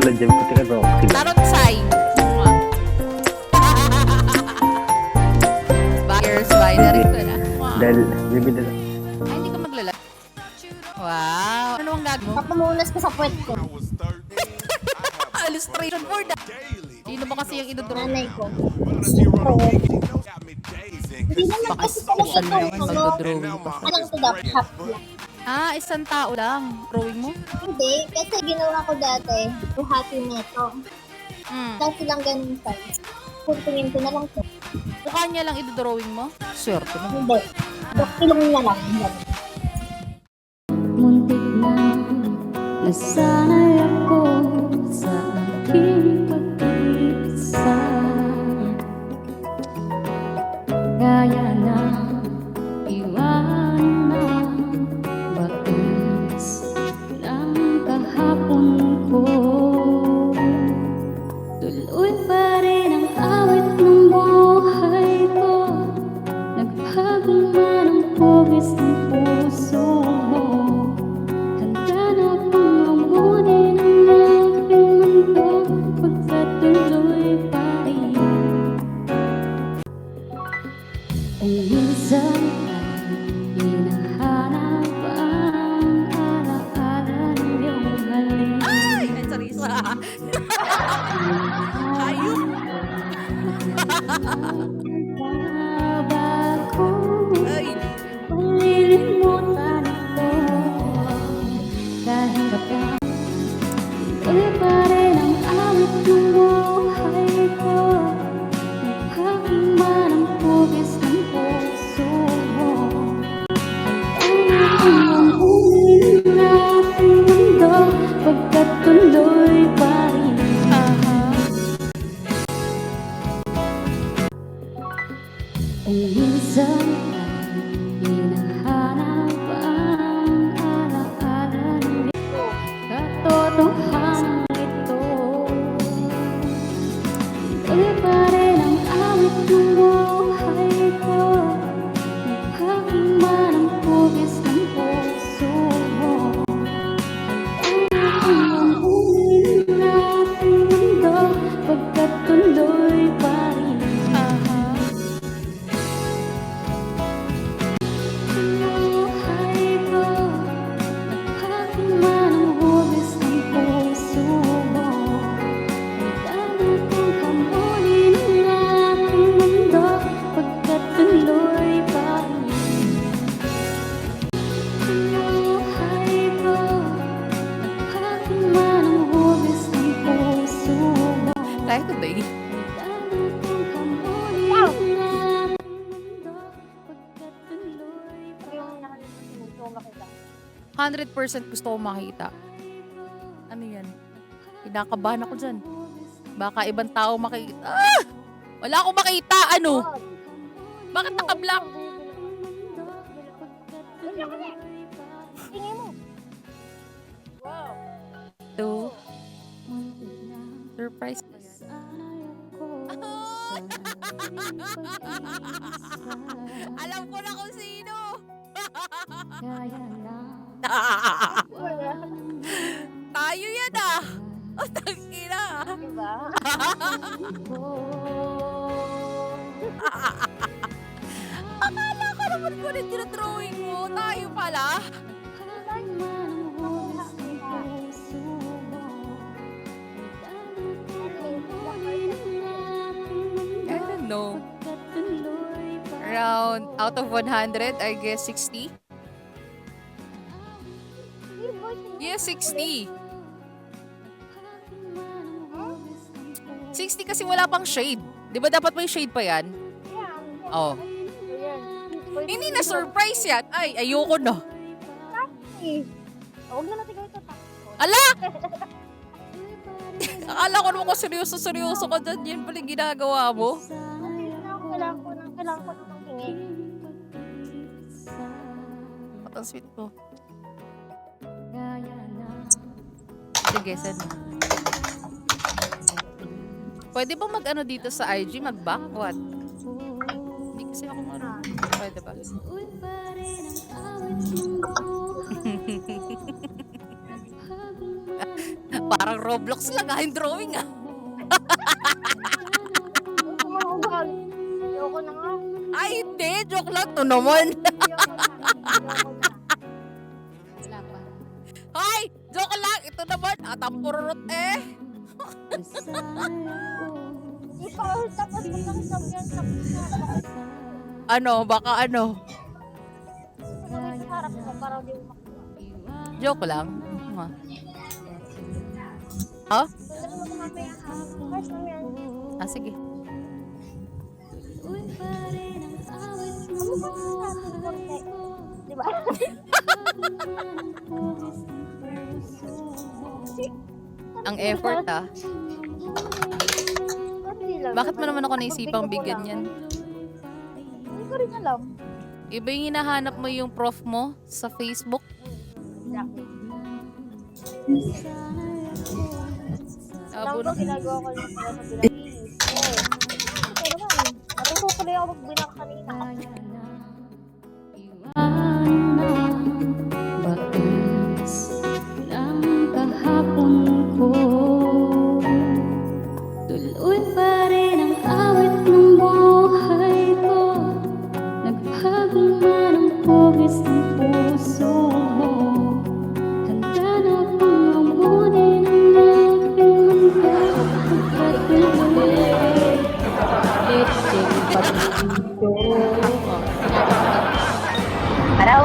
Tulad dyan ko tika Rocky. Tarot sign. Buyers, binary ko na. Dahil, bibili na. Ay, hindi ka maglala. Wow. Ano ang gag mo? Papamunas ko sa puwet ko. Illustration for that. Sino ba kasi yung idudrawing? Nanay ko. Oo. Hindi naman kasi talaga Saan mo ito. naman magdodrawing pa? Anong to the half lang. Ah, isang tao lang. Drawing mo? Hindi, kasi ginawa ko dati. Buhati nito. Dati lang ganun size. Kuntingin ko na lang to. Mukha niya lang idodrawing mo? Swerte mo. Hindi. Ilong na lang. Ganun. Muntik na nasanay ako sa aking pag-iisa. Kaya na iwanan na bakas ng kahapon ko. Tuloy pa rin ang awit ng buhay ko. Nagbago man ang pugis ng puso mo. Handa na akong amunin ang aking mundo pagkatuloy pa rin. Kung minsan ay hinahanap ang alaala ng iyong halik. Ay, sarisa. Ayun. Bago Ay. malilimutan ko kahit pa tuloy pa rin ang awit ng buhay ko. Naghaking man ang pugis ng puso mo. Ang ulit na aking mundo pagkatuloy pa rin. Kung minsan ay hinahanap ang alaala ng iyong katotohanan ito. Tuloy pa rin ang awit ng buhay ko. Naghaking man ang pugis ng puso mo. Ang ulit na aking mundo pagkatuloy pa rin. Buhay ko, naghaking man ang hugis ng puso mo. Handa kong hamunin ang aking mundo pagkatuloy pa rin. Buhay ko, naghaking man ang hugis ng puso mo. Kaya ko ba eh? Handa kong hamunin ang aking mundo pagkatuloy pa rin. Yung nakalimutan ko makita. 100% gusto ko makita. Ano yan? Kinakabahan ako dyan. Baka ibang tao makikita. Ah! Wala akong makita. Ano? Bakit naka-block? Tingin mo. Wow. Two. Surprise pa yan. Alam ko na kung sino. Kaya na Wala. Tayo yan ah. O, tangina. Diba? Akala ko naman ko rin dinadrawing mo. Tayo pala. I don't know. Around out of 100, I guess 60. Yes, 60. 60 kasi wala pang shade. Di ba dapat may shade pa yan? Oh. Hindi na surprise yan. Ay, ayoko na. Huwag na natin gawin ito. Ala! Akala ko naman kung seryoso ka dyan. Yan pala yung ginagawa mo. Kailangan ko ng tingin. At ang sweet ko. Sige, send mo. Pwede ba mag-ano dito sa IG? Mag-back? What? Hindi kasi ako pwede ba? Parang Parang Roblox lang yung drawing ah. Ayoko na nga. Ay, hindi. Joke lang to naman. Ayoko na. Wala pa. Ay, joke lang. Ito naman. Atampururot eh. Di pa ako tapos ko lang sabi yan. Tapos na. Ano, baka ano. Bakit sa harap ko para di mo makuha? Joke lang. Ha? Tulad mo mamaya ha. First mo yan. Ah, sige. Ano ba natin konti? Di ba? Ang effort ah. Konti lang. Bakit mo naman ako naisipang bigyan yan? Hindi ko rin alam. Iba yung hinahanap mo yung prof mo sa Facebook? Exactly. Abo Alam na. ko, ginagawa ko lang pala sa pinag-iis. Ito naman. Natuto ko rin ako magbinak kanina. Bakas ng kahapon ko, tuloy pa